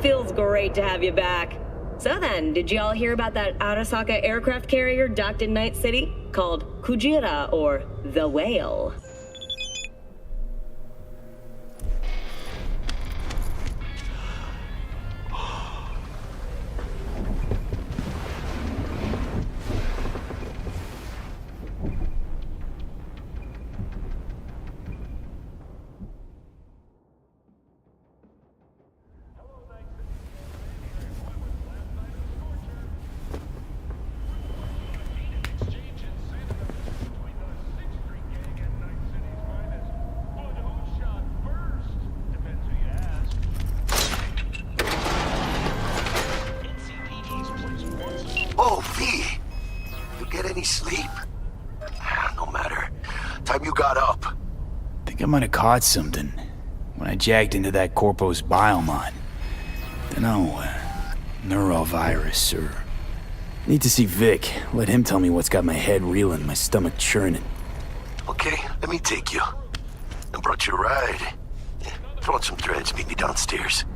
Feels great to have you back. So then, did y'all hear about that Arasaka aircraft carrier docked in Night City? Called Kujira, or the Whale? Oh, V! You get any sleep? No matter. Time you got up. Think I might have caught something when I jacked into that Corpo's biomon. Dunno, neurovirus or... Need to see Vic. Let him tell me what's got my head reeling, my stomach churning. Okay, let me take you. I brought you a ride. Throw on some threads, meet me downstairs.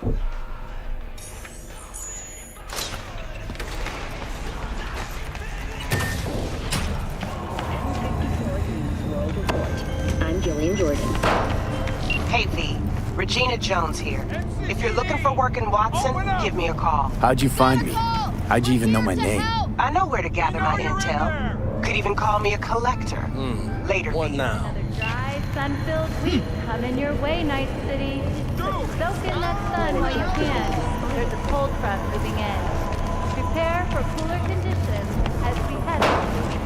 I'm Gillian Jordan. Hey, V. Regina Jones here. If you're looking for work in Watson, give me a call. How'd you find me? How'd you even know my name? I know where to gather my intel. Could even call me a collector. Later, What V. now? Another dry, sun-filled week coming your way, Night City. Soak in that sun while you can. There's a cold front moving in. Prepare for cooler conditions as we head into the weekend.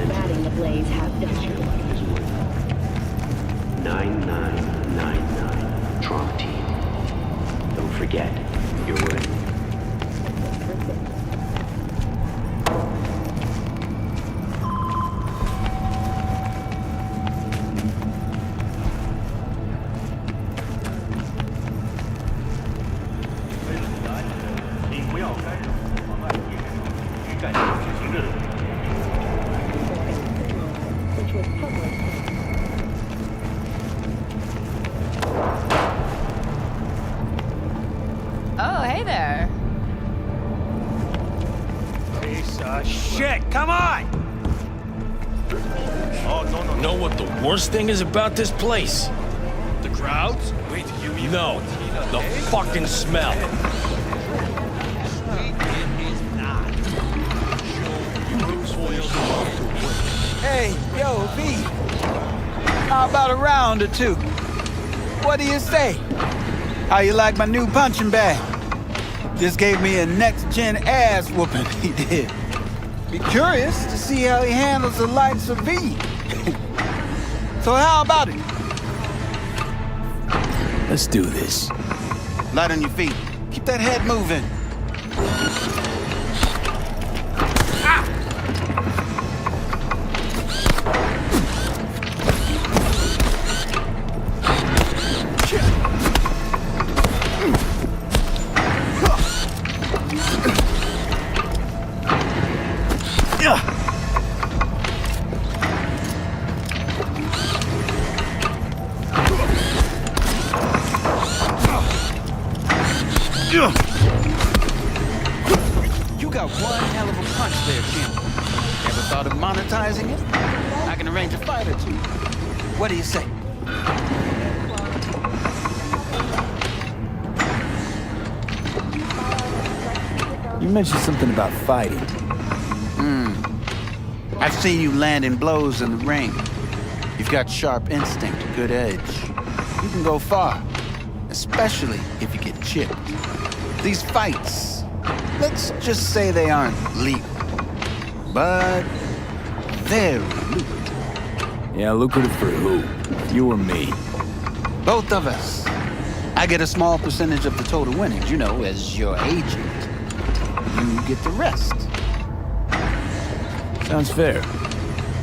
Batting the blades have done. 9999 Trump team. Don't forget, you're winning. Which was public. Oh, hey there. Piece of shit, come on! Know what the worst thing is about this place? The crowds? Wait, you mean No, the fucking smell. Hey, yo, V. How about a round or two? What do you say? How you like my new punching bag? Just gave me a next-gen ass whooping, he did. Be curious to see how he handles the likes of V. So how about it? Let's do this. Light on your feet. Keep that head moving. You got one hell of a punch there, Jim. Ever thought of monetizing it? I can arrange a fight or two. What do you say? You mentioned something about fighting. I've seen you landing blows in the ring. You've got sharp instinct, good edge. You can go far, especially if you get chipped. These fights, let's just say they aren't legal, but very lucrative. Yeah, lucrative for who? You or me? Both of us. I get a small percentage of the total winnings, you know, as your agent. You get the rest. Sounds fair.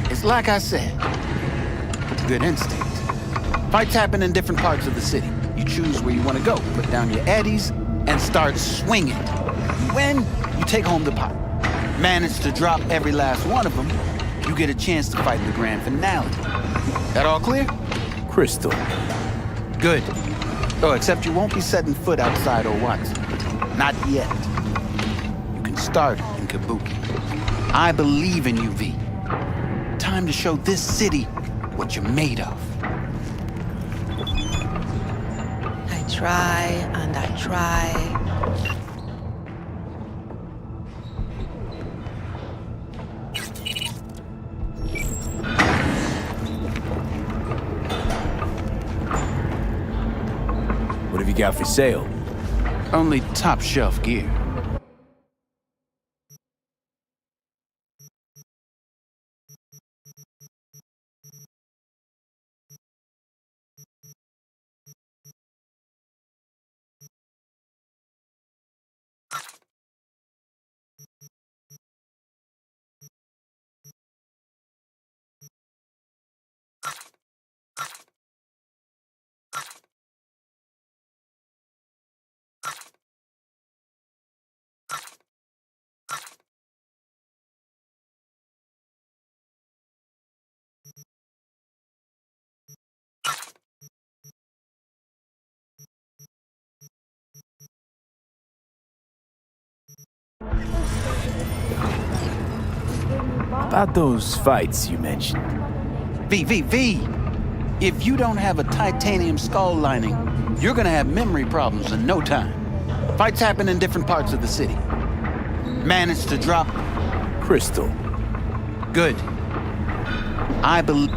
It's like I said, good instinct. Fights happen in different parts of the city. You choose where you want to go, put down your eddies, and start swinging. You win, you take home the pot. Manage to drop every last one of them, you get a chance to fight in the grand finale. That all clear? Crystal. Good. Oh, except you won't be setting foot outside or Watson. Not yet. You can start in Kabuki. I believe in you, V. Time to show this city what you're made of. I try and I try. What have you got for sale? Only top shelf gear. About those fights you mentioned. V. If you don't have a titanium skull lining, you're gonna have memory problems in no time. Fights happen in different parts of the city. Managed to drop Crystal. good. I believe.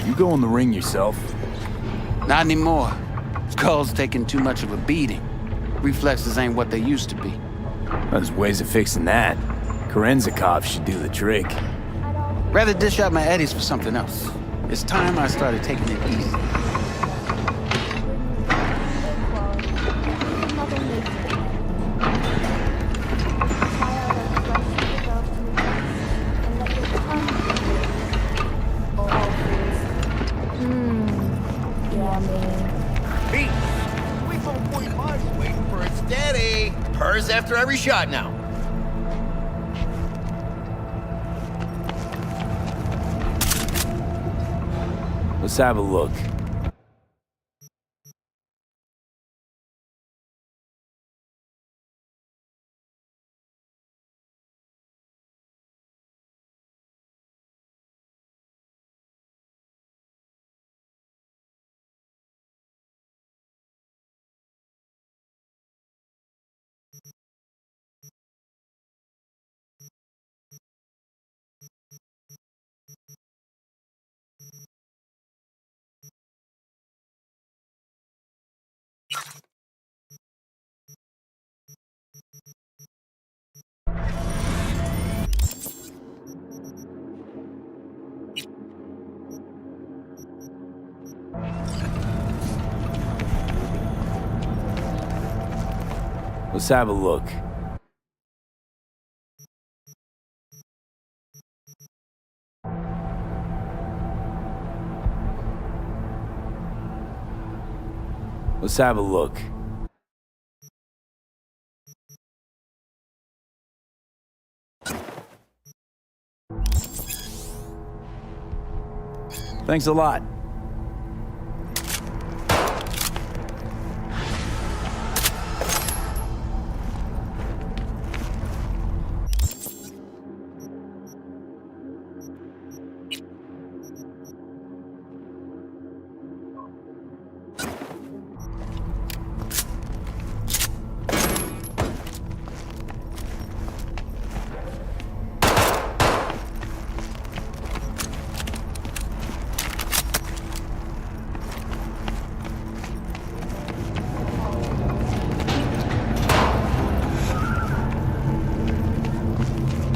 You go in the ring yourself? Not anymore. Skull's taking too much of a beating. Reflexes ain't what they used to be. There's ways of fixing that. Korenzakov should do the trick. Rather dish out my eddies for something else. It's time I started taking it easy. Hers after every shot now. Let's have a look. Let's have a look. Let's have a look. Thanks a lot.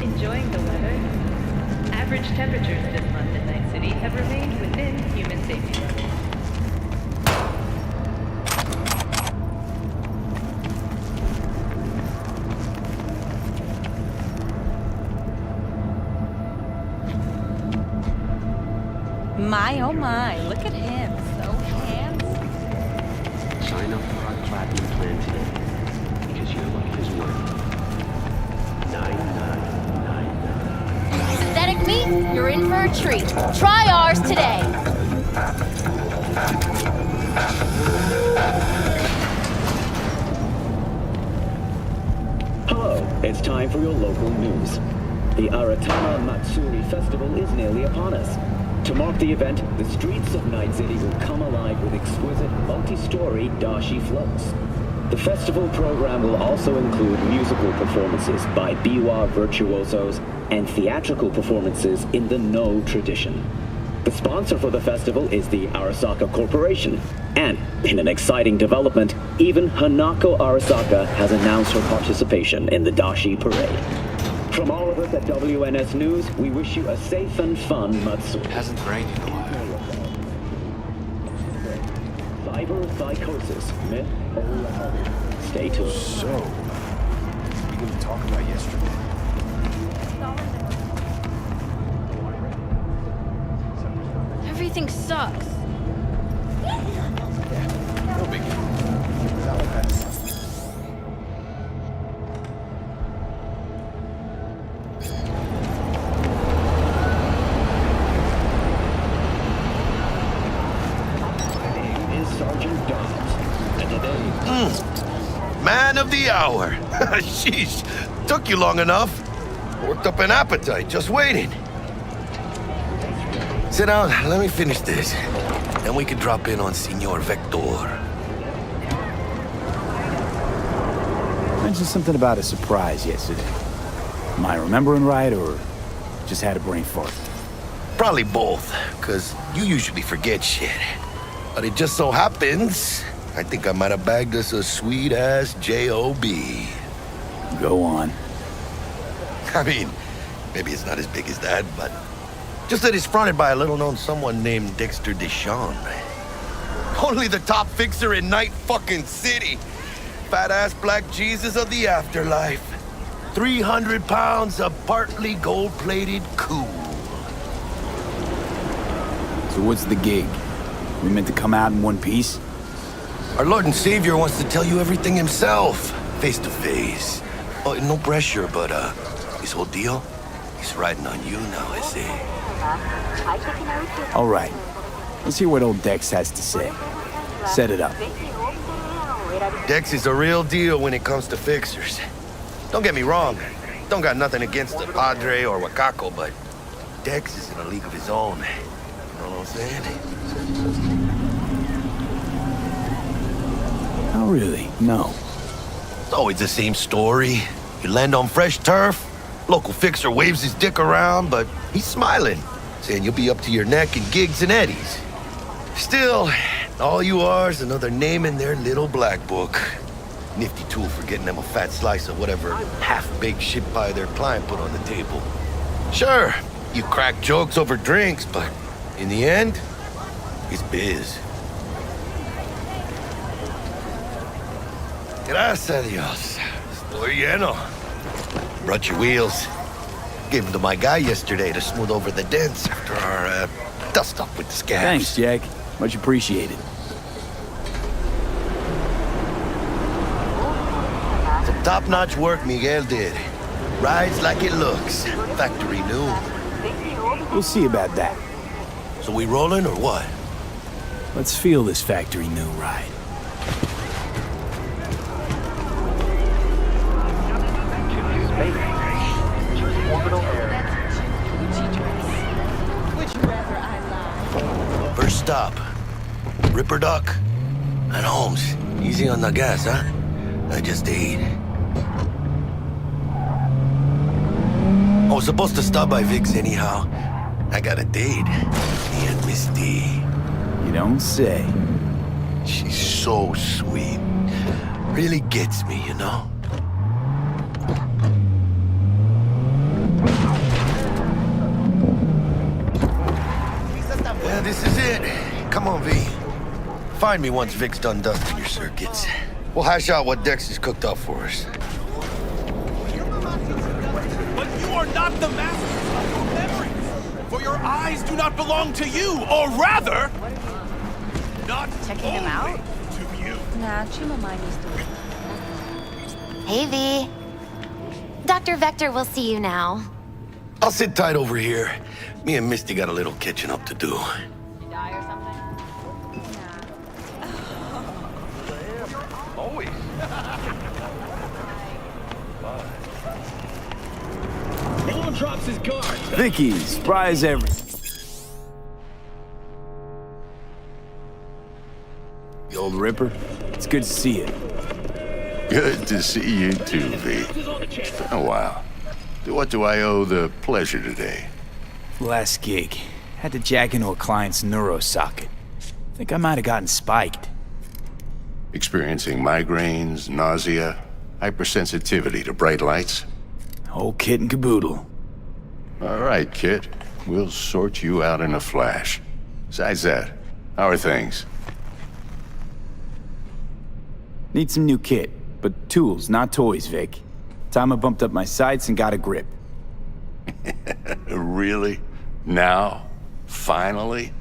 Enjoying the weather? Average temperatures this month in Night City have remained within human safety levels. My, oh my, look at him. So handsome. Sign up for our platinum plan today, because your life is worth 9999. Synthetic meat, you're in for a treat. Try ours today. Hello, it's time for your local news. The Aratama Matsuri Festival is nearly upon us. To mark the event, the streets of Night City will come alive with exquisite multi-story dashi floats. The festival program will also include musical performances by biwa virtuosos and theatrical performances in the No tradition. The sponsor for the festival is the Arasaka Corporation, and in an exciting development, even Hanako Arasaka has announced her participation in the Dashi Parade. From all of us at WNS News, we wish you a safe and fun Matsuri. Hasn't rained in a while. Cyberpsychosis, myth or reality? Stay tuned. So, what are we going to talk about yesterday? Everything sucks. No big deal. man of the hour. Sheesh, took you long enough. Worked up an appetite, just waiting. Sit down, let me finish this. Then we can drop in on Senor Vector. Mentioned something about a surprise yesterday. Am I remembering right, or just had a brain fart? Probably both, because you usually forget shit. But it just so happens, I think I might have bagged us a sweet-ass J.O.B. Go on. I mean, maybe it's not as big as that, but just that it's fronted by a little-known someone named Dexter Deshawn. Only the top fixer in Night fucking City. Fat-ass black Jesus of the afterlife. 300 pounds of partly gold-plated cool. So what's the gig? We meant to come out in one piece? Our Lord and Savior wants to tell you everything himself, face to face. Oh, no pressure, but this whole deal, he's riding on you now, I say. All right. Let's hear what old Dex has to say. Set it up. Dex is a real deal when it comes to fixers. Don't get me wrong, don't got nothing against the Padre or Wakako, but Dex is in a league of his own. You know what I'm saying? Oh, really? No. It's always the same story. You land on fresh turf, local fixer waves his dick around, but he's smiling, saying you'll be up to your neck in gigs and eddies. Still, all you are is another name in their little black book. Nifty tool for getting them a fat slice of whatever half-baked shit pie their client put on the table. Sure, you crack jokes over drinks, but in the end, it's biz. Gracias a Dios. Estoy lleno. Brought your wheels. Gave them to my guy yesterday to smooth over the dents after our dust-up with the scabs. Thanks, Jack. Much appreciated. Some top-notch work Miguel did. Rides like it looks. Factory new. We'll see about that. So we rolling or what? Let's feel this factory new ride. First stop. Ripper Duck. And Holmes. Easy on the gas, huh? I just ate. I was supposed to stop by Vic's anyhow. I got a date. Me and Misty. You don't say. She's so sweet. Really gets me, you know? Yeah, this is it. Come on, V. Find me once Vic's done dusting your circuits. We'll hash out what Dex has cooked up for us. But you are not the master of your memories, for your eyes do not belong to you, or rather, not Checking them out? to you. Nah, Chumamine used to. Hey, V. Dr. Vector will see you now. I'll sit tight over here. Me and Misty got a little catching up to do. Die or something? Always. Everyone drops his guard. Vicky, spry as ever. The old Ripper? It's good to see you. Good to see you too, V. Oh, wow. What do I owe the pleasure today? Last gig. Had to jack into a client's neuro socket. Think I might have gotten spiked. Experiencing migraines, nausea, hypersensitivity to bright lights? Whole kit and caboodle. All right, kid. We'll sort you out in a flash. Besides that, how are things? Need some new kit, but tools, not toys, Vic. Time I bumped up my sights and got a grip. Really? Now? Finally?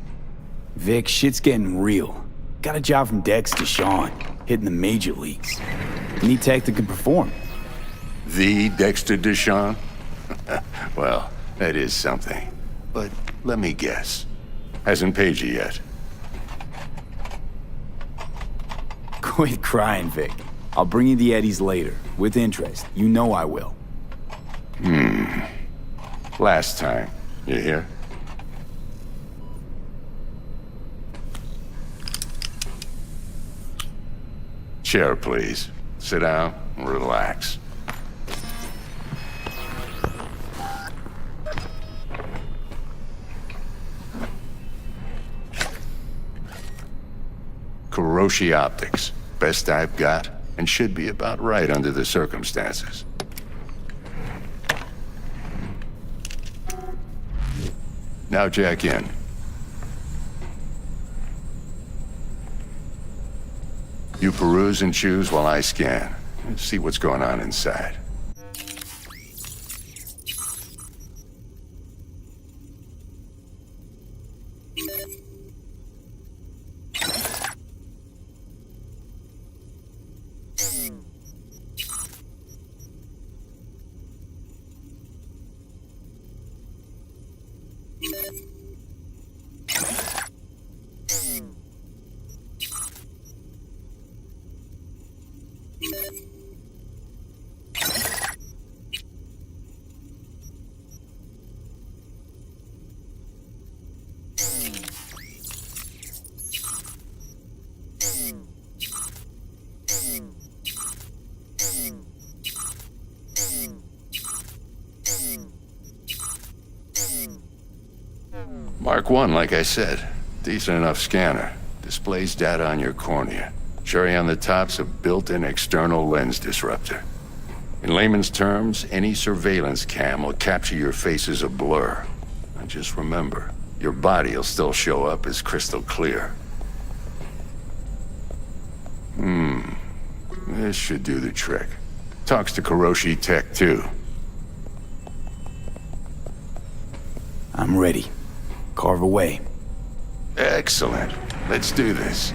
Vic, shit's getting real. Got a job from Dex to Sean, hitting the major leagues. Need tech that can perform. The Dexter Deshawn? Well, that is something. But let me guess. Hasn't paid you yet. Quit crying, Vic. I'll bring you the eddies later, with interest. You know I will. Last time. You hear? Chair, please. Sit down and relax. Kuroshi Optics. Best I've got, and should be about right under the circumstances. Now jack in. You peruse and choose while I scan. Let's see what's going on inside. Mark 1, like I said. Decent enough scanner. Displays data on your cornea. Cherry on the top's a built-in external lens disruptor. In layman's terms, any surveillance cam will capture your face as a blur. And just remember, your body will still show up as crystal clear. This should do the trick. Talks to Kuroshi Tech, too. I'm ready. Carve away. Excellent. Let's do this.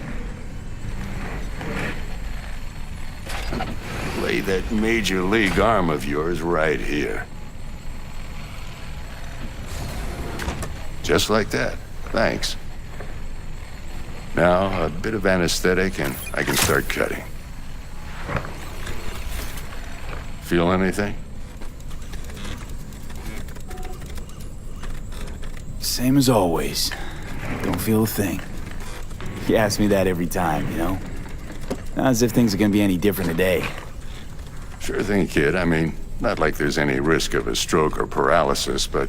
Lay that major league arm of yours right here. Just like that. Thanks. Now, a bit of anesthetic and I can start cutting. Feel anything? Same as always. Don't feel a thing. You ask me that every time, you know? Not as if things are gonna be any different today. Sure thing, kid. I mean, not like there's any risk of a stroke or paralysis, but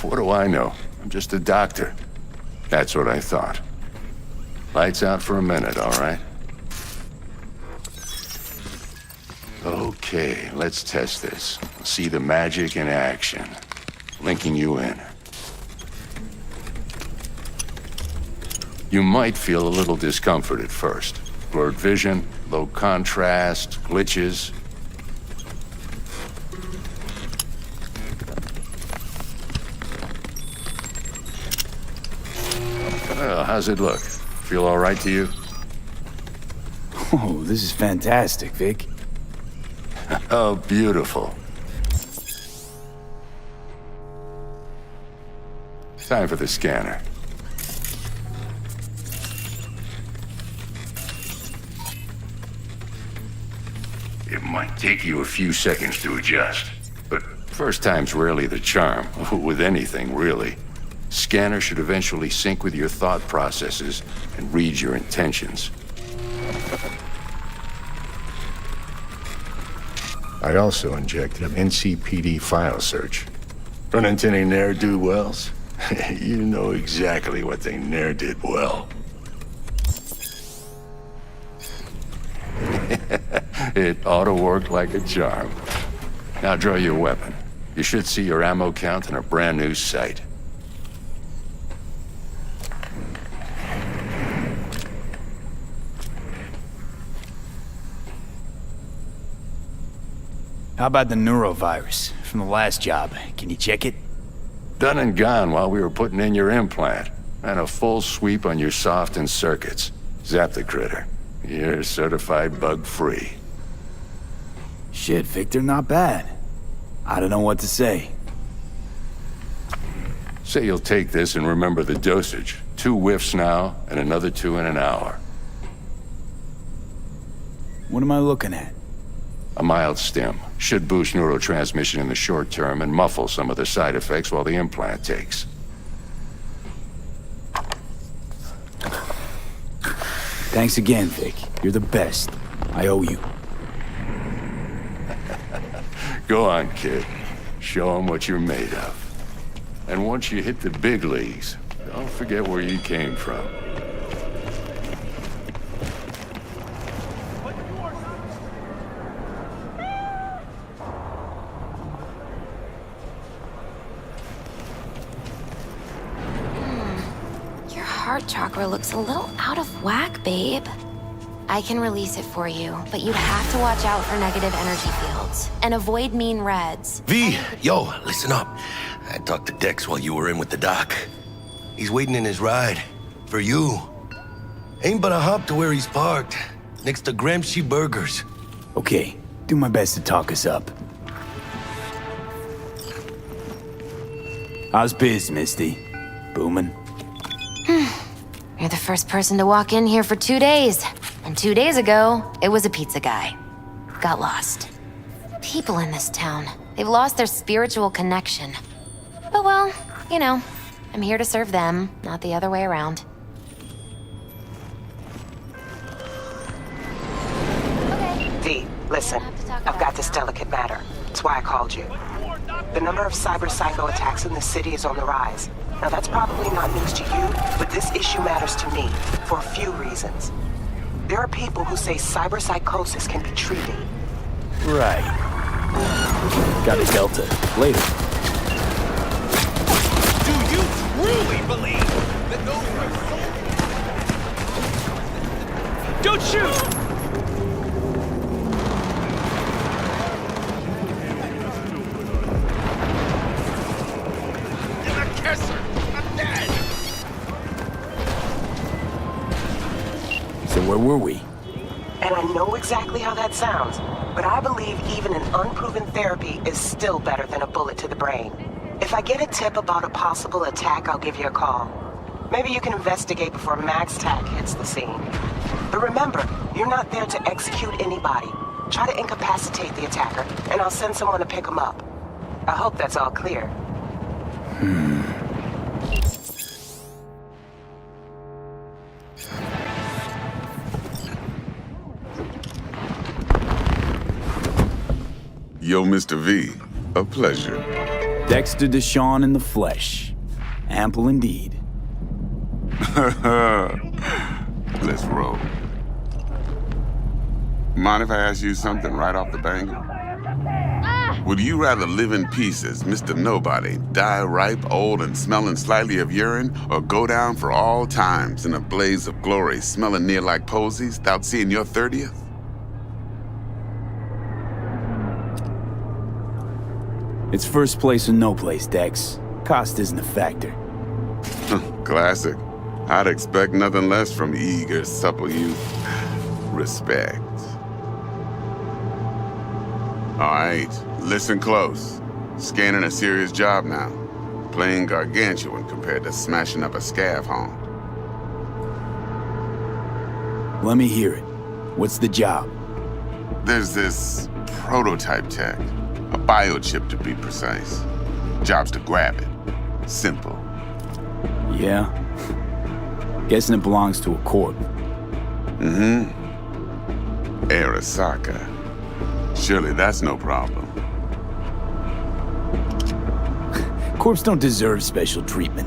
what do I know? I'm just a doctor. That's what I thought. Lights out for a minute, all right? Okay, let's test this. See the magic in action. Linking you in. You might feel a little discomfort at first. Blurred vision, low contrast, glitches. Well, how's it look? Feel all right to you? Oh, this is fantastic, Vic. Oh, beautiful. Time for the scanner. It might take you a few seconds to adjust, but first time's rarely the charm, with anything, really. Scanner should eventually sync with your thought processes and read your intentions. I also injected an NCPD file search. Run into any ne'er-do-wells? You know exactly what they ne'er did well. It ought to work like a charm. Now draw your weapon. You should see your ammo count in a brand new sight. How about the neurovirus from the last job? Can you check it? Done and gone while we were putting in your implant. And a full sweep on your soft and circuits. Zap the critter. You're certified bug-free. Shit, Victor, not bad. I don't know what to say. Say you'll take this and remember the dosage. 2 whiffs now, and another 2 in an hour. What am I looking at? A mild stim. Should boost neurotransmission in the short term and muffle some of the side effects while the implant takes. Thanks again, Vic. You're the best. I owe you. Go on, kid. Show them what you're made of. And once you hit the big leagues, don't forget where you came from. Your heart chakra looks a little out of whack, babe. I can release it for you, but you'd have to watch out for negative energy fields and avoid mean reds. V, yo, listen up. I talked to Dex while you were in with the doc. He's waiting in his ride. For you. Ain't but a hop to where he's parked. Next to Gramsci Burgers. Okay, do my best to talk us up. How's biz, Misty? Booming? You're the first person to walk in here for 2 days. And 2 days ago, it was a pizza guy. Got lost. People in this town, they've lost their spiritual connection. But well, you know, I'm here to serve them, not the other way around. V, listen. I've got this delicate matter. That's why I called you. The number of cyber psycho attacks in the city is on the rise. Now that's probably not news to you, but this issue matters to me for a few reasons. There are people who say cyber psychosis can be treated. Right. Got a Delta. Later. Do you truly believe that those are... Don't shoot! So where were we? And I know exactly how that sounds, but I believe even an unproven therapy is still better than a bullet to the brain. If I get a tip about a possible attack, I'll give you a call. Maybe you can investigate before Max Tack hits the scene. But remember, you're not there to execute anybody. Try to incapacitate the attacker, and I'll send someone to pick him up. I hope that's all clear. Yo, Mr. V, a pleasure. Dexter Deshawn in the flesh. Ample indeed. Let's roll. Mind if I ask you something right off the banger? Would you rather live in pieces, Mr. Nobody, die ripe, old, and smelling slightly of urine, or go down for all times in a blaze of glory, smelling near like posies, without seeing your 30th? It's first place or no place, Dex. Cost isn't a factor. Classic. I'd expect nothing less from eager, supple youth. Respect. All right, listen close. Scanning a serious job now. Playing gargantuan compared to smashing up a scav home. Let me hear it. What's the job? There's this prototype tech. A biochip, to be precise. Job's to grab it. Simple. Yeah? Guessing it belongs to a corp. Mm-hmm. Arasaka. Surely that's no problem. Corps don't deserve special treatment.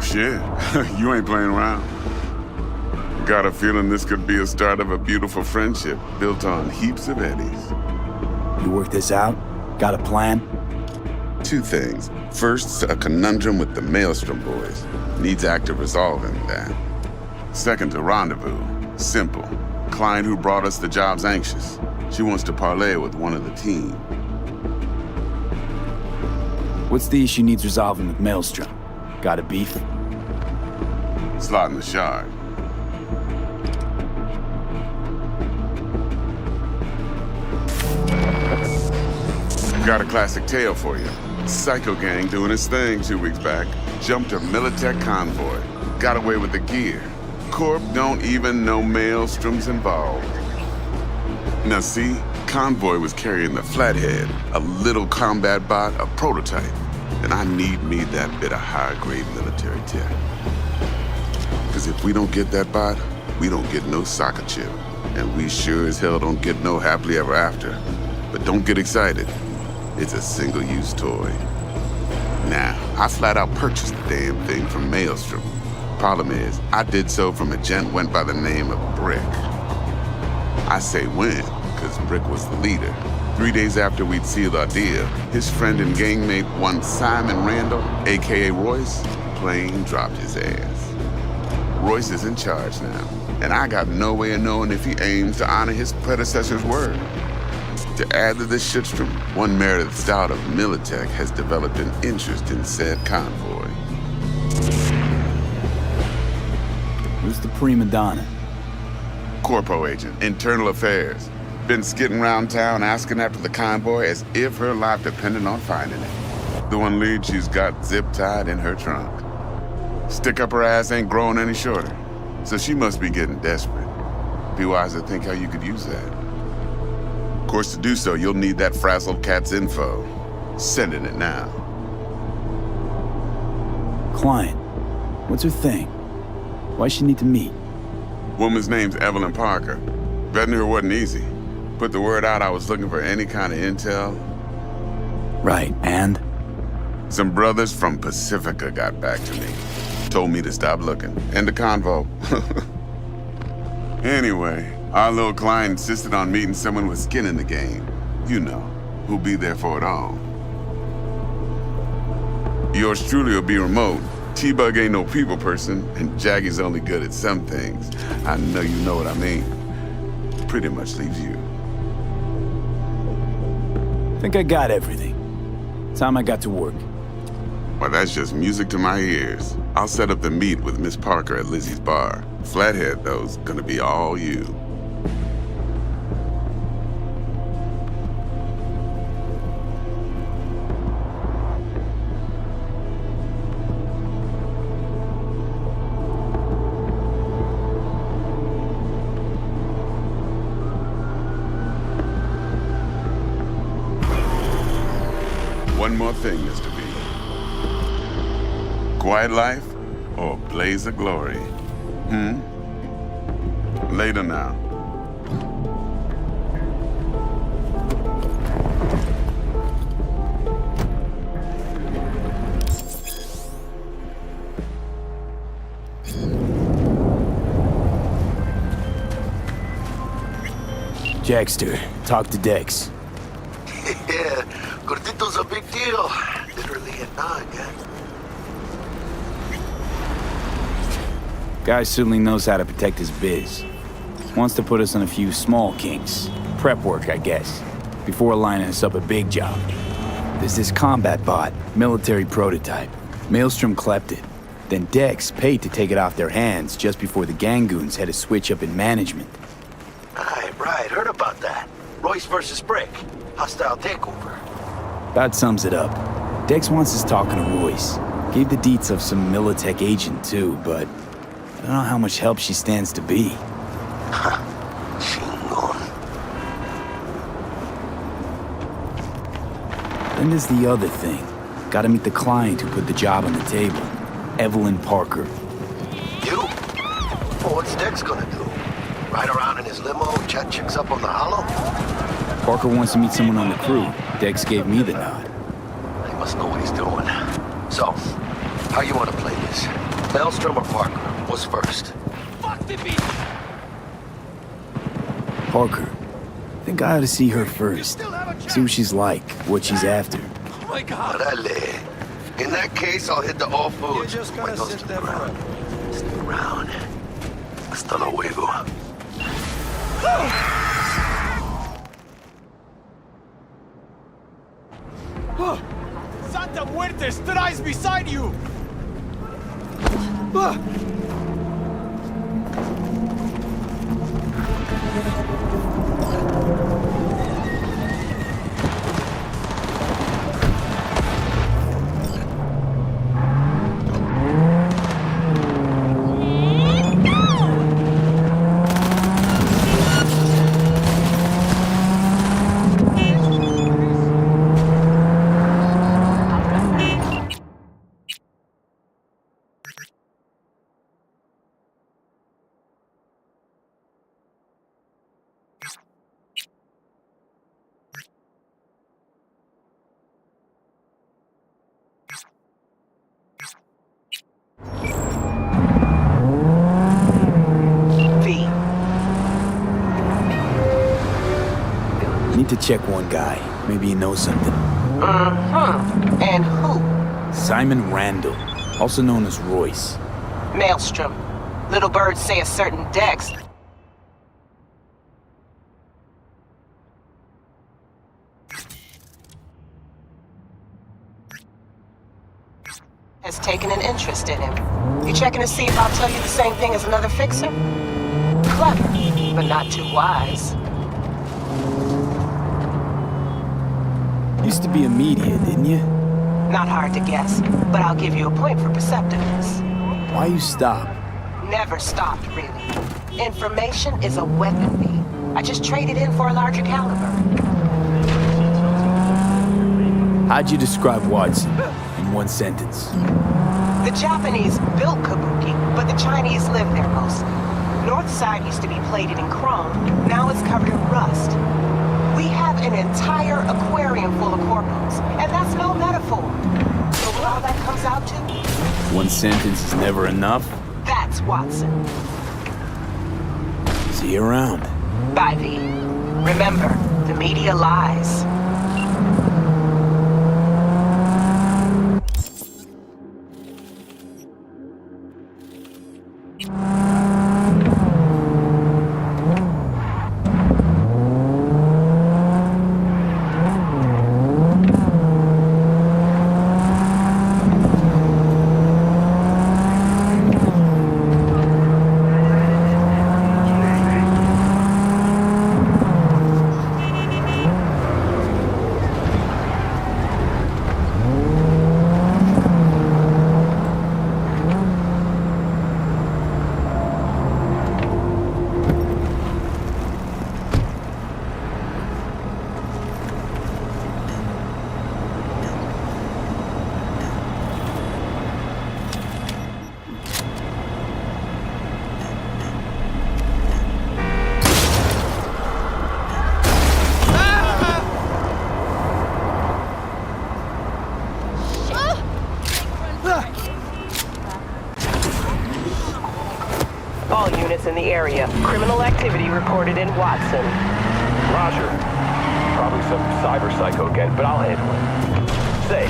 Shit, you ain't playing around. Got a feeling this could be a start of a beautiful friendship built on heaps of eddies. You work this out? Got a plan? 2 things. First, a conundrum with the Maelstrom boys. Needs active resolving that. Second, a rendezvous. Simple. Client who brought us the job's anxious. She wants to parlay with one of the team. What's the issue needs resolving with Maelstrom? Got a beef? Slot in the shard. Got a classic tale for you. Psycho gang doing his thing 2 weeks back. Jumped a Militech convoy. Got away with the gear. Corp don't even know Maelstrom's involved. Now see, Convoy was carrying the Flathead, a little combat bot, a prototype. And I need me that bit of high-grade military tech. Because if we don't get that bot, we don't get no soccer chip. And we sure as hell don't get no happily ever after. But don't get excited. It's a single-use toy. Now, I flat out purchased the damn thing from Maelstrom. Problem is, I did so from a gent went by the name of Brick. I say when, because Brick was the leader. 3 days after we'd sealed our deal, his friend and gangmate, one Simon Randall, aka Royce, plain dropped his ass. Royce is in charge now, and I got no way of knowing if he aims to honor his predecessor's word. To add to this shitstrom, one Meredith Stout of Militech has developed an interest in said convoy. Who's the prima donna? Corpo agent, internal affairs. Been skidding around town asking after the convoy as if her life depended on finding it. The one lead she's got zip-tied in her trunk. Stick up her ass ain't growing any shorter, so she must be getting desperate. Be wise to think how you could use that. Of course, to do so, you'll need that frazzled cat's info. Sending it now. Client. What's her thing? Why she need to meet? Woman's name's Evelyn Parker. Vetting her wasn't easy. Put the word out I was looking for any kind of intel. Right, and? Some brothers from Pacifica got back to me. Told me to stop looking. End the convo. Anyway, our little client insisted on meeting someone with skin in the game. You know, who'll be there for it all. Yours truly will be remote. T-Bug ain't no people person, and Jaggy's only good at some things. I know you know what I mean. Pretty much leaves you. Think I got everything. Time I got to work. Well, that's just music to my ears. I'll set up the meet with Miss Parker at Lizzie's bar. Flathead, though's gonna be all you. One more thing, Mr. B. Quiet life or blaze of glory? Later now. Jackster, talk to Dex. Yeah, Gordito's a big deal. Literally a nod, yeah. Guy certainly knows how to protect his biz. Wants to put us on a few small kinks. Prep work, I guess. Before lining us up a big job. There's this combat bot, military prototype. Maelstrom clept it. Then Dex paid to take it off their hands just before the Gangoons had a switch up in management. Right, heard about that. Royce versus Brick. Hostile takeover. That sums it up. Dex wants us talking to Royce. Gave the deets of some Militech agent too, but I don't know how much help she stands to be. Then there's the other thing. Gotta meet the client who put the job on the table. Evelyn Parker. You? Well, what's Dex gonna do? Ride around in his limo, chat chicks up on the hollow? Parker wants to meet someone on the crew. Dex gave me the nod. He must know what he's doing. So, how you want to play this? Maelstrom or Parker? What's first? Fuck the beat! Parker. Think I ought to see her first. See what she's like, what she's after. Oh my god! Orale. In that case, I'll hit the all foods. Wait, don't stick around. Stick around. Hasta luego. Santa Muerte stood eyes beside you! need to check one guy. Maybe he knows something. Mm-hmm. And who? Simon Randall, also known as Royce. Maelstrom. Little birds say a certain Dex. Has taken an interest in him. You checking to see if I'll tell you the same thing as another fixer? Clever, but not too wise. Used to be a media, didn't you? Not hard to guess, but I'll give you a point for perceptiveness. Why you stop? Never stopped, really. Information is a weapon, B. I just traded in for a larger caliber. How'd you describe Watson in one sentence? The Japanese built Kabuki, but the Chinese live there mostly. North side used to be plated in chrome, now it's covered in rust. We have an entire aquarium full of corpos, and that's no metaphor. So what all that comes out to? One sentence is never enough? That's Watson. See you around. Bye, V. Remember, the media lies. All units in the area. Criminal activity reported in Watson. Roger. Probably some cyber psycho again, but I'll handle it. Say,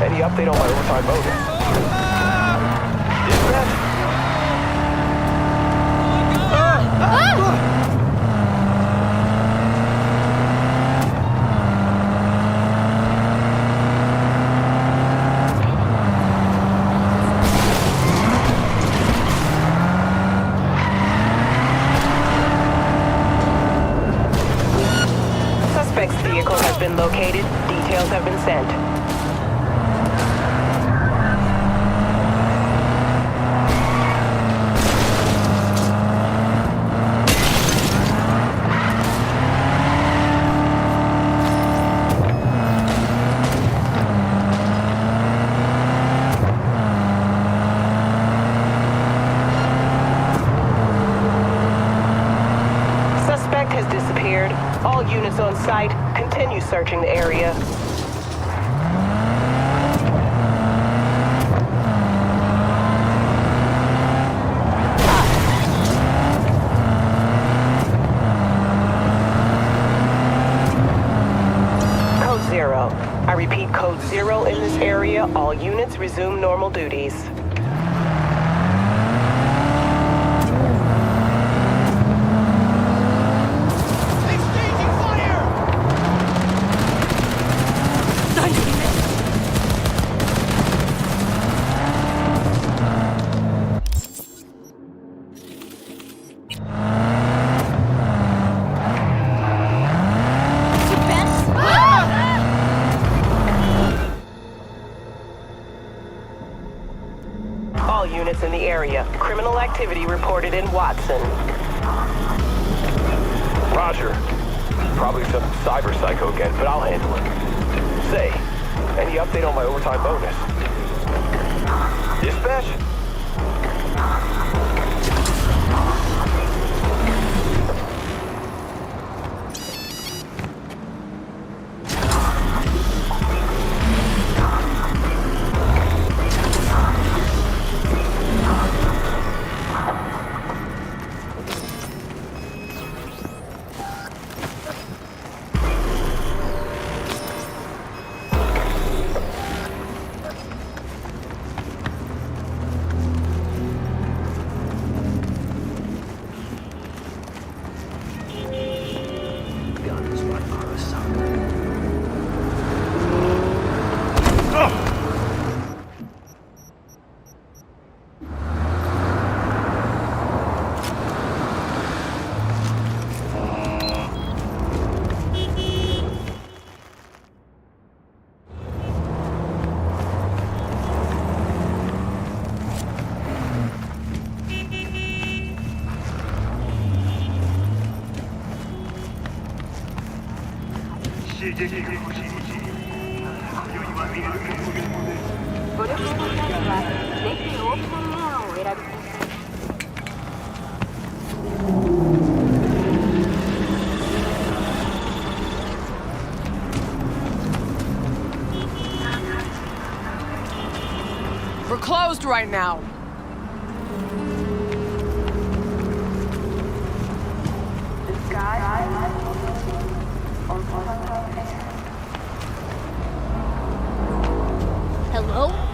any update on my overtime bonus? Dispatch? Suspect's vehicle has been located. Details have been sent. Suspect has disappeared. All units on site, continue searching the area. Code 0. I repeat, Code 0 in this area. All units resume normal duties. All units in the area. Criminal activity reported in Watson. Roger. Probably some cyber psycho again, but I'll handle it. Say, any update on my overtime bonus? Dispatch? We're closed right now. Hello?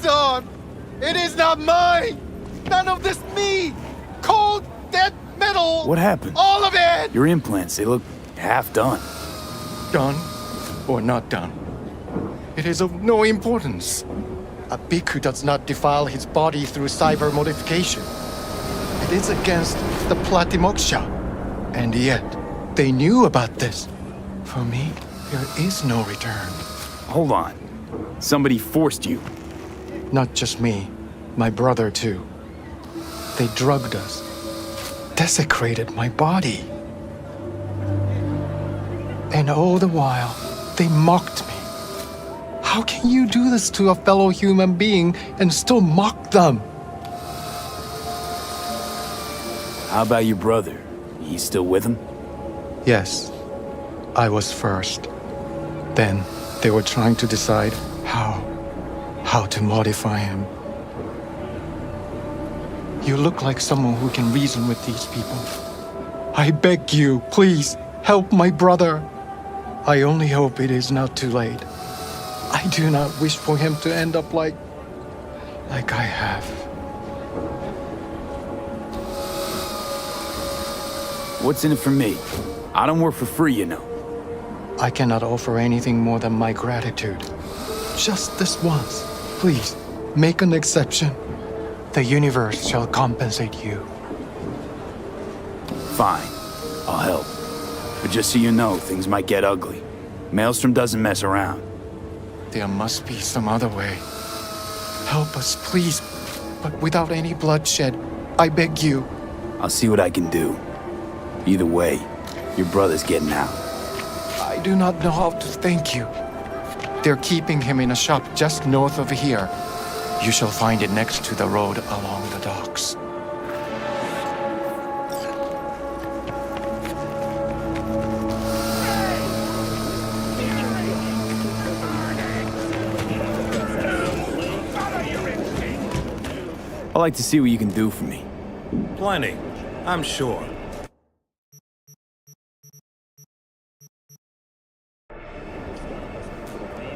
arm! It is not mine! None of this me! Cold, dead metal! What happened? All of it! Your implants, they look half done. Done or not done? It is of no importance. A bhikkhu does not defile his body through cyber modification. It is against the Platimoksha. And yet, they knew about this. For me, there is no return. Hold on. Somebody forced you. Not just me, my brother too. They drugged us, desecrated my body. And all the while, they mocked me. How can you do this to a fellow human being and still mock them? How about your brother? He's still with him? Yes, I was first. Then they were trying to decide how to modify him. You look like someone who can reason with these people. I beg you, please, help my brother. I only hope it is not too late. I do not wish for him to end up like I have. What's in it for me? I don't work for free, you know. I cannot offer anything more than my gratitude. Just this once. Please, make an exception. The universe shall compensate you. Fine. I'll help. But just so you know, things might get ugly. Maelstrom doesn't mess around. There must be some other way. Help us, please, but without any bloodshed. I beg you. I'll see what I can do. Either way, your brother's getting out. I do not know how to thank you. They're keeping him in a shop just north of here. You shall find it next to the road along the docks. I'd like to see what you can do for me. Plenty, I'm sure.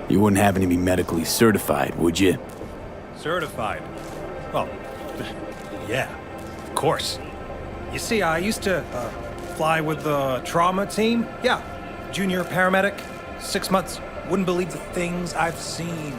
You wouldn't happen to be medically certified, would you? Certified? Well, yeah, of course. You see, I used to fly with the trauma team. Yeah, junior paramedic, 6 months. Wouldn't believe the things I've seen.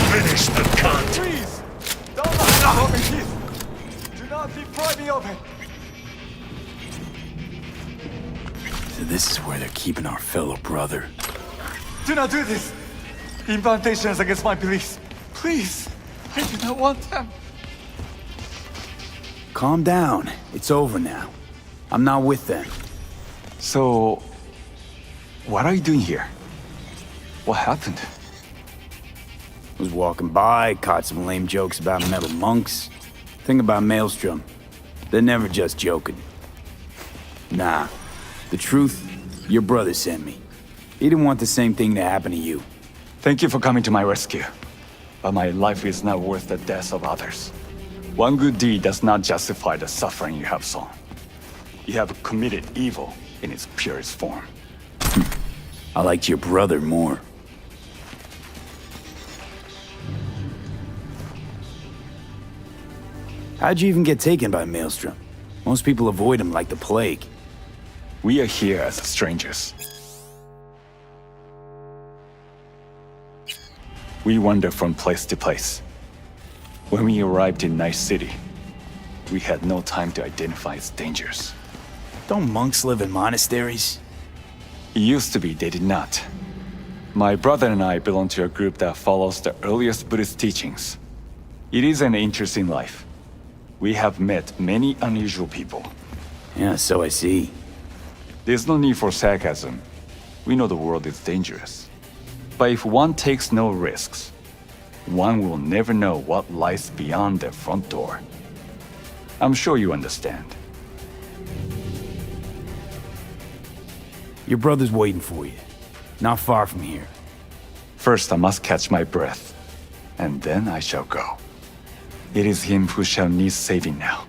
Finish the cunt! Please! Don't let me open this! Do not deprive me of it! So this is where they're keeping our fellow brother. Do not do this! Implantation is against my beliefs. Please! I do not want them. Calm down. It's over now. I'm not with them. So... what are you doing here? What happened? Was walking by, caught some lame jokes about metal monks. Thing about Maelstrom, they're never just joking. Nah, the truth, your brother sent me. He didn't want the same thing to happen to you. Thank you for coming to my rescue. But my life is not worth the deaths of others. One good deed does not justify the suffering you have sown. You have committed evil in its purest form. I liked your brother more. How'd you even get taken by Maelstrom? Most people avoid him like the plague. We are here as strangers. We wander from place to place. When we arrived in Night City, we had no time to identify its dangers. Don't monks live in monasteries? It used to be they did not. My brother and I belong to a group that follows the earliest Buddhist teachings. It is an interesting life. We have met many unusual people. Yeah, so I see. There's no need for sarcasm. We know the world is dangerous. But if one takes no risks, one will never know what lies beyond their front door. I'm sure you understand. Your brother's waiting for you. Not far from here. First, I must catch my breath, and then I shall go. It is him who shall need saving now.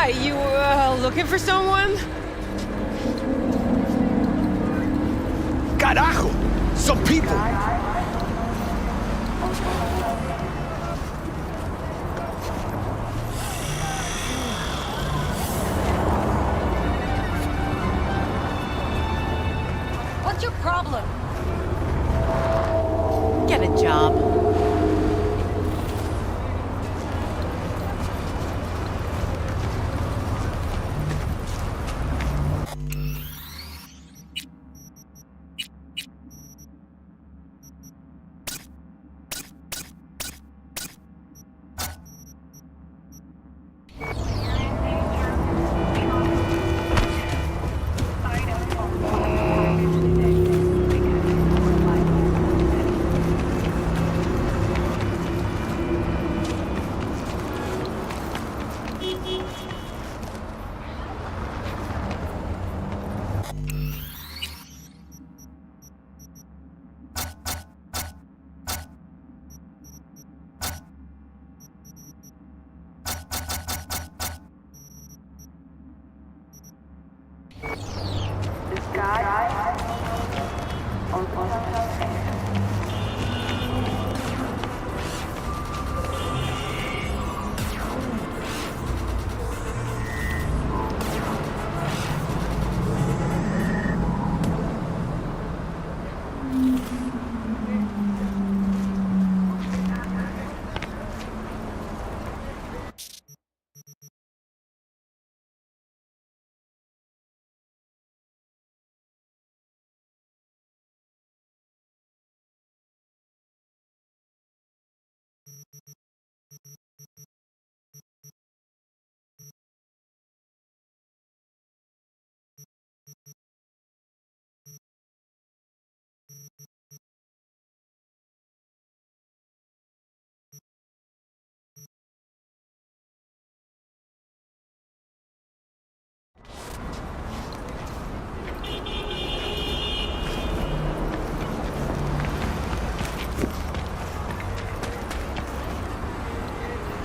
Hi, you, looking for someone? Carajo! Some people! What's your problem? Get a job.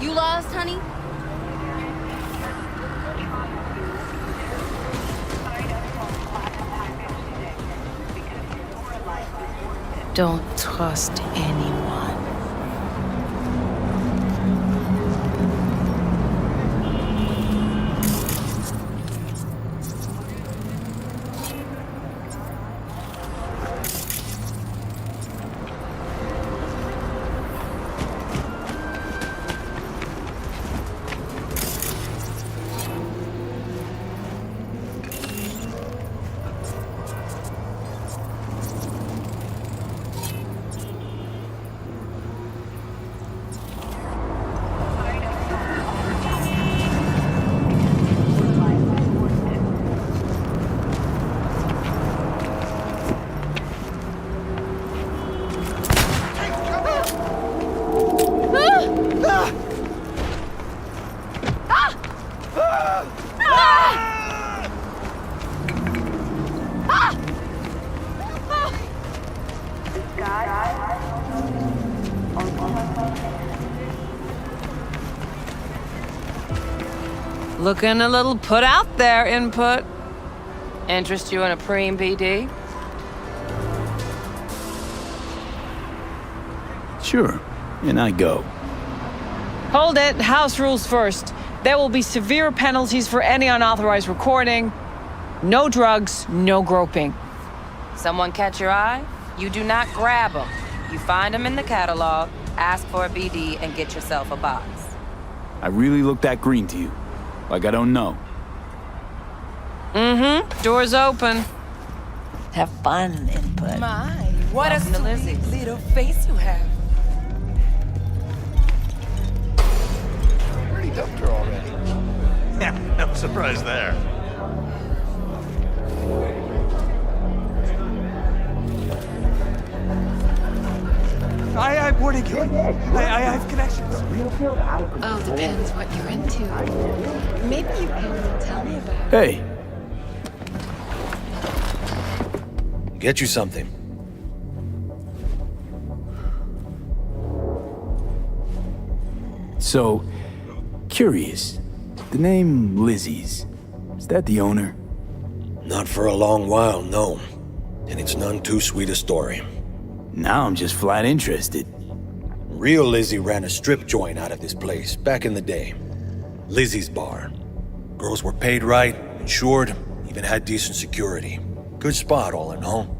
You lost, honey? Don't trust anyone. Looking a little put out there, Input. Interest you in a preem BD? Sure, and I go. Hold it. House rules first. There will be severe penalties for any unauthorized recording. No drugs, no groping. Someone catch your eye? You do not grab them. You find them in the catalog, ask for a BD, and get yourself a box. I really look that green to you? Like I don't know. Mm-hmm. Door's open. Have fun, Input. My, what Welcome a to Lizzie's. sweet little face you have. Already dumped her already. Yeah, no surprise there. I boarding you. I have connections. Oh, depends what you're into. Maybe you can tell me about it. Hey, Get you something. so, curious. The name Lizzie's. Is that the owner? Not for a long while, no. And it's none too sweet a story. Now I'm just flat interested. Real Lizzie ran a strip joint out of this place back in the day. Lizzie's Bar. Girls were paid right, insured, even had decent security. Good spot, all in all.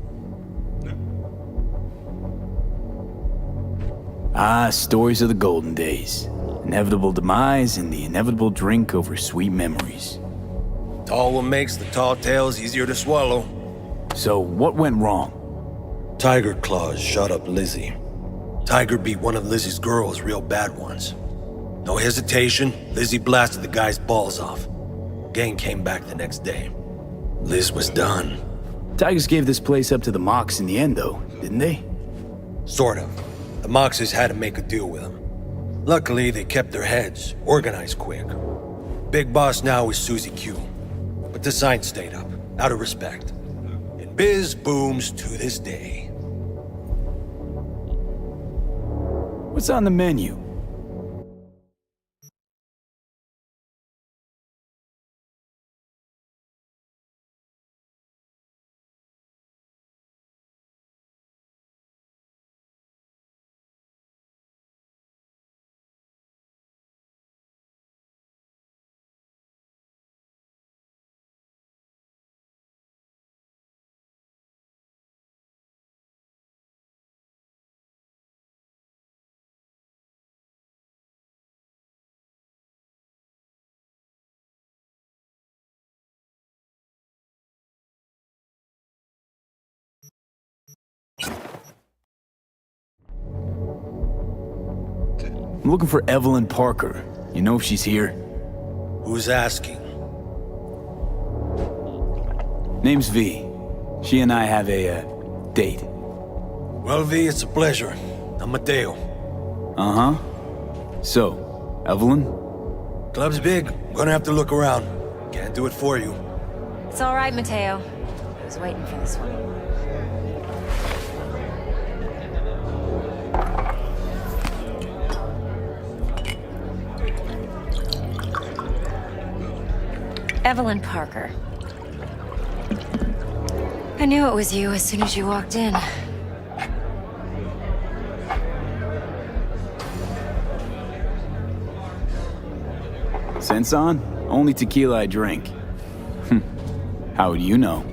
Ah, stories of the golden days. Inevitable demise and the inevitable drink over sweet memories. Tall one makes the tall tales easier to swallow. So, what went wrong? Tiger Claws shot up Lizzie. Tiger beat one of Lizzie's girls real bad once. No hesitation, Lizzie blasted the guy's balls off. Gang came back the next day. Liz was done. Tigers gave this place up to the Mox in the end, though, didn't they? Sort of. The Moxes had to make a deal with them. Luckily, they kept their heads, organized quick. Big boss now is Susie Q. But the sign stayed up, out of respect. And biz booms to this day. What's on the menu? I'm looking for Evelyn Parker. You know if she's here? Who's asking? Name's V. She and I have a, date. Well, V, it's a pleasure. I'm Mateo. Uh-huh. So, Evelyn? Club's big. Gonna have to look around. Can't do it for you. It's all right, Mateo. I was waiting for this one. Evelyn Parker. I knew it was you as soon as you walked in. Sense on? Only tequila I drink. How would you know?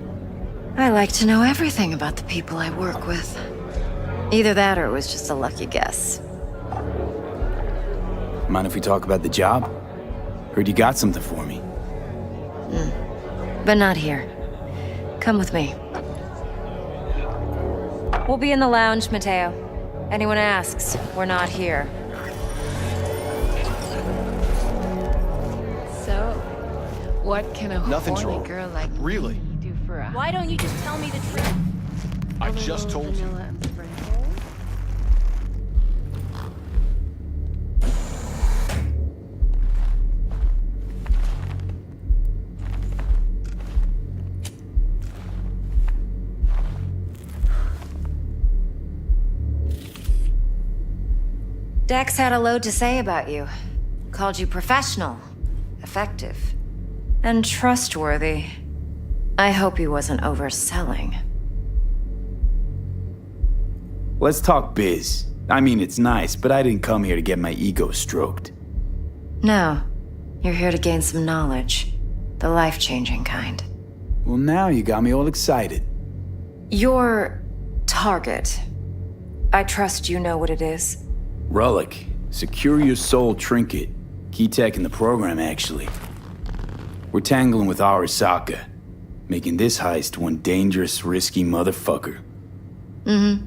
I like to know everything about the people I work with. Either that or it was just a lucky guess. Mind if we talk about the job? Heard you got something for me. But not here. Come with me. We'll be in the lounge, Mateo. Anyone asks, we're not here. So, what can a Nothing's horny wrong. girl like Really? me do for a Why don't you just tell me the truth? I just told you. vanilla and sprinkles? Dex had a load to say about you. Called you professional, effective, and trustworthy. I hope he wasn't overselling. Let's talk biz. I mean, it's nice, but I didn't come here to get my ego stroked. No, you're here to gain some knowledge. The life-changing kind. Well, now you got me all excited. Your target. I trust you know what it is. Relic. Secure your soul trinket. Key tech in the program, actually. We're tangling with Arasaka, making this heist one dangerous, risky motherfucker. Mm-hmm.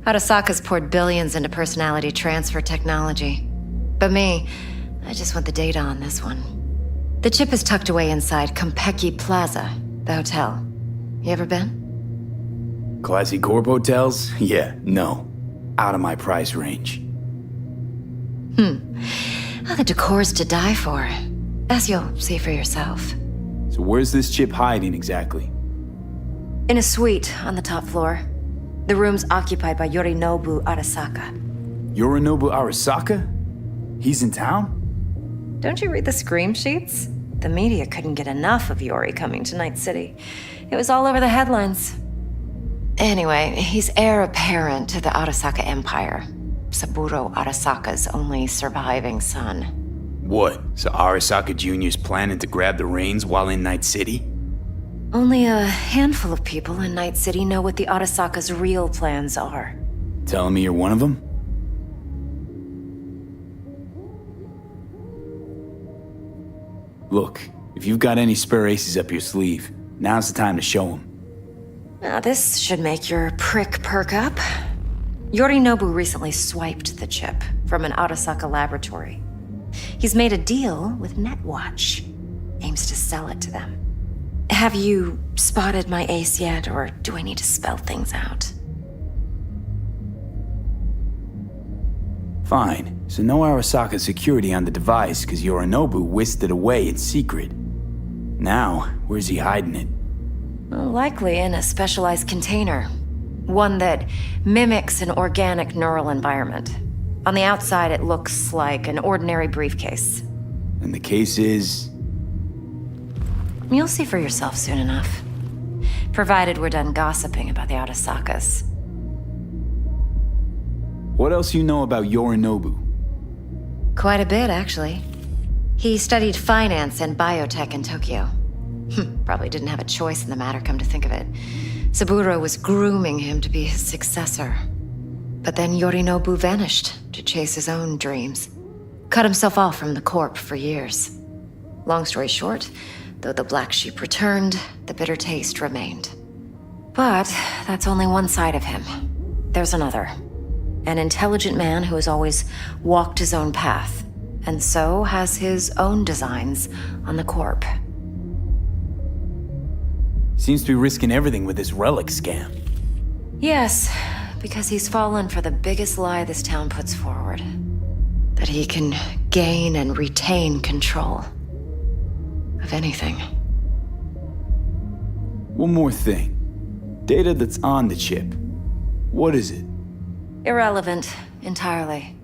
Arasaka's poured billions into personality transfer technology. But me, I just want the data on this one. The chip is tucked away inside Compeki Plaza, the hotel. You ever been? Classy corp hotels? Yeah, no. Out of my price range. Oh, the decor's to die for. As you'll see for yourself. So where's this chip hiding exactly? In a suite on the top floor. The room's occupied by Yorinobu Arasaka. Yorinobu Arasaka? He's in town? Don't you read the scream sheets? The media couldn't get enough of Yori coming to Night City. It was all over the headlines. Anyway, he's heir apparent to the Arasaka Empire. Saburo Arasaka's only surviving son. What? So Arasaka Jr.'s planning to grab the reins while in Night City? Only a handful of people in Night City know what the Arasaka's real plans are. Telling me you're one of them? Look, if you've got any spare aces up your sleeve, now's the time to show them. Now, this should make your prick perk up. Yorinobu recently swiped the chip from an Arasaka laboratory. He's made a deal with Netwatch. Aims to sell it to them. Have you spotted my ace yet, or do I need to spell things out? Fine, so no Arasaka security on the device because Yorinobu whisked it away in secret. Now, where's he hiding it? Well, likely in a specialized container. One that mimics an organic neural environment. On the outside, it looks like an ordinary briefcase. And the case is... You'll see for yourself soon enough. Provided we're done gossiping about the Arasakas. What else you know about Yorinobu? Quite a bit, actually. He studied finance and biotech in Tokyo. Probably didn't have a choice in the matter, come to think of it. Saburo was grooming him to be his successor. But then Yorinobu vanished to chase his own dreams. Cut himself off from the Corp for years. Long story short, though the black sheep returned, the bitter taste remained. But that's only one side of him. There's another. An intelligent man who has always walked his own path, and so has his own designs on the Corp. Seems to be risking everything with this relic scam. Yes, because he's fallen for the biggest lie this town puts forward. That he can gain and retain control of anything. One more thing. Data that's on the chip. What is it? Irrelevant, entirely.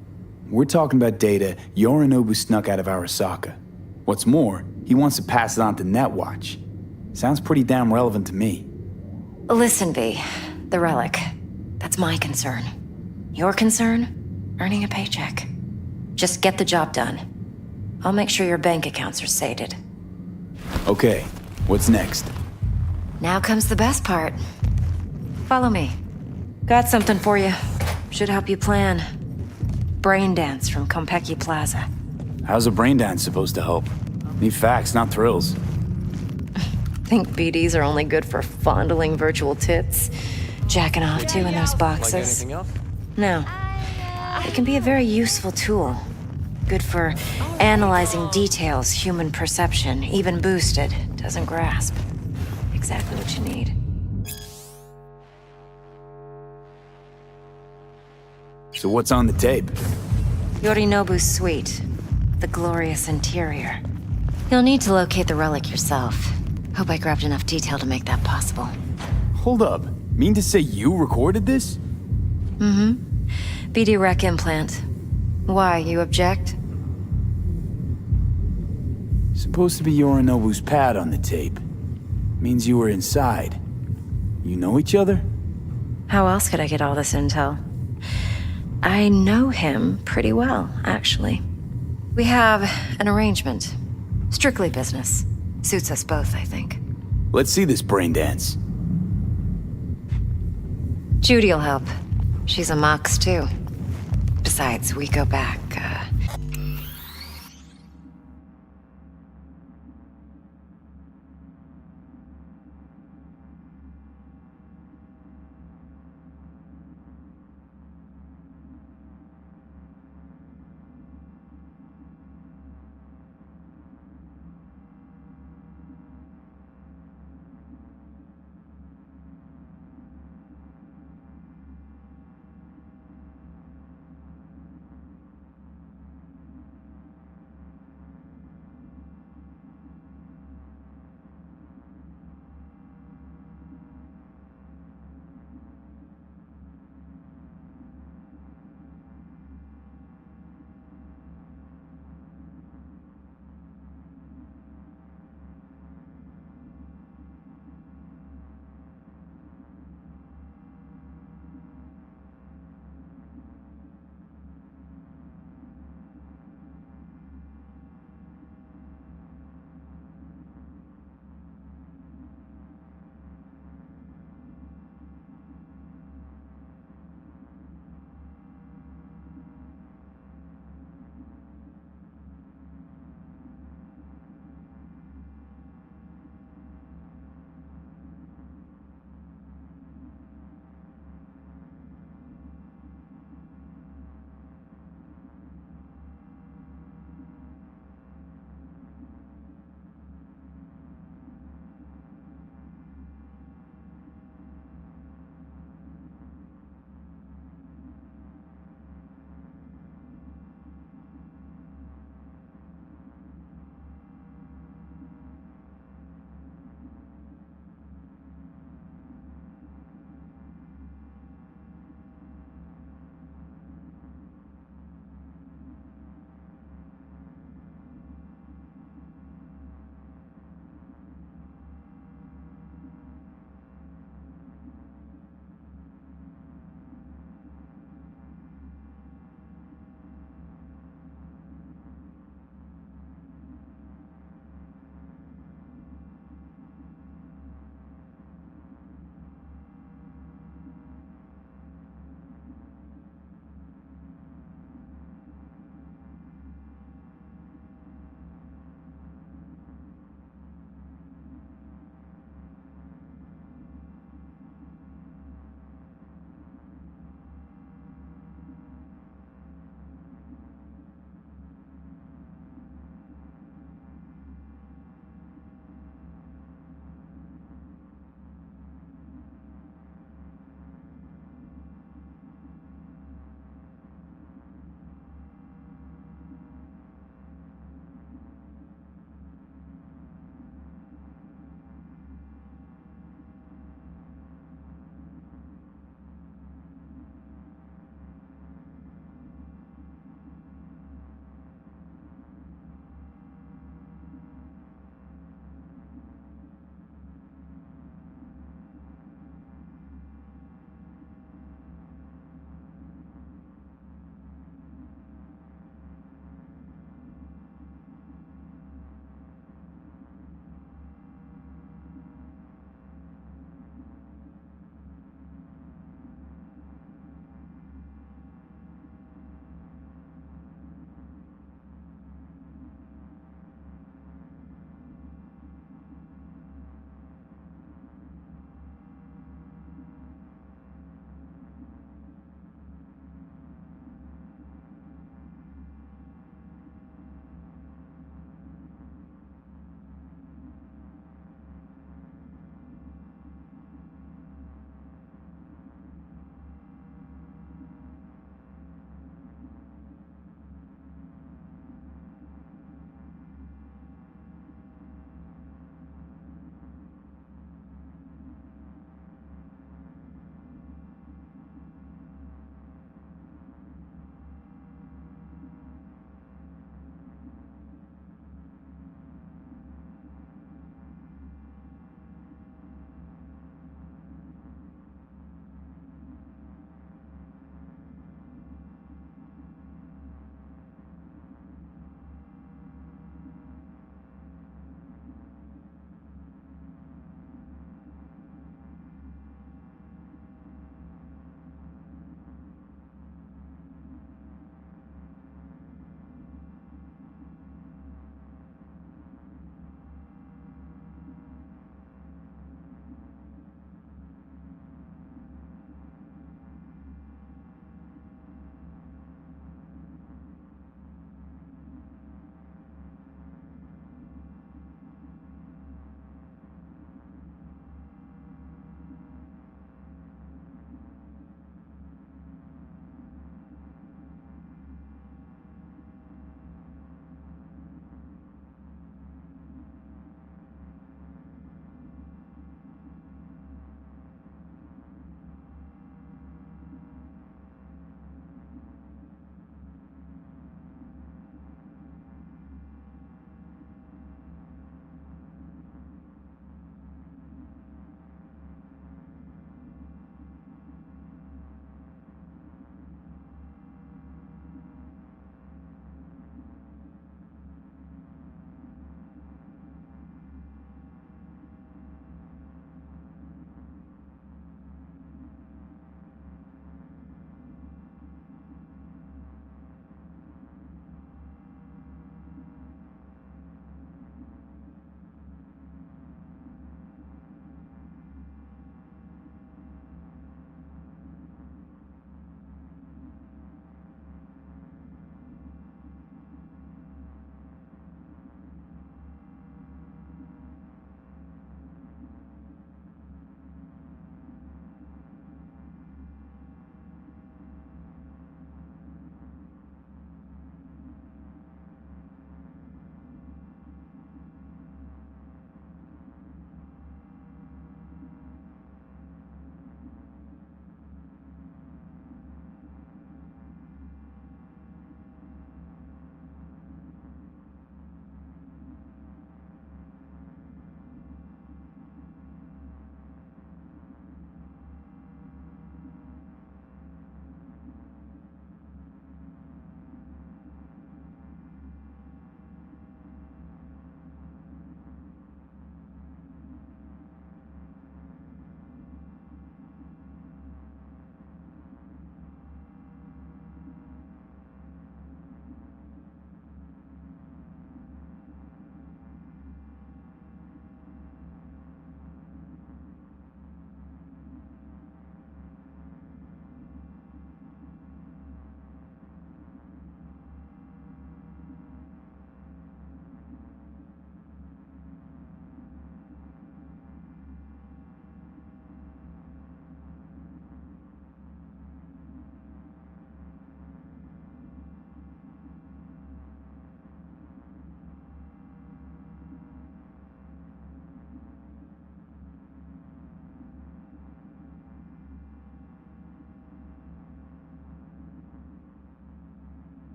We're talking about data Yorinobu snuck out of Arasaka. What's more, he wants to pass it on to Netwatch. Sounds pretty damn relevant to me. Listen, V. The relic. That's my concern. Your concern? Earning a paycheck. Just get the job done. I'll make sure your bank accounts are sated. Okay, what's next? Now comes the best part. Follow me. Got something for you. Should help you plan. Brain dance from Konpeki Plaza. How's a brain dance supposed to help? Need facts, not thrills. Think BDs are only good for fondling virtual tits? Jacking off to in those boxes? Like anything else? No. It can be a very useful tool. Good for analyzing details human perception, even boosted, doesn't grasp. Exactly what you need. So what's on the tape? Yorinobu's suite. The glorious interior. You'll need to locate the relic yourself. Hope I grabbed enough detail to make that possible. Hold up. Mean to say you recorded this? Mm-hmm. BD Rec implant. Why, you object? Supposed to be Yorinobu's pad on the tape. Means you were inside. You know each other? How else could I get all this intel? I know him pretty well, actually. We have an arrangement. Strictly business. Suits us both, I think. Let's see this brain dance. Judy'll help. She's a Mox, too. Besides, we go back,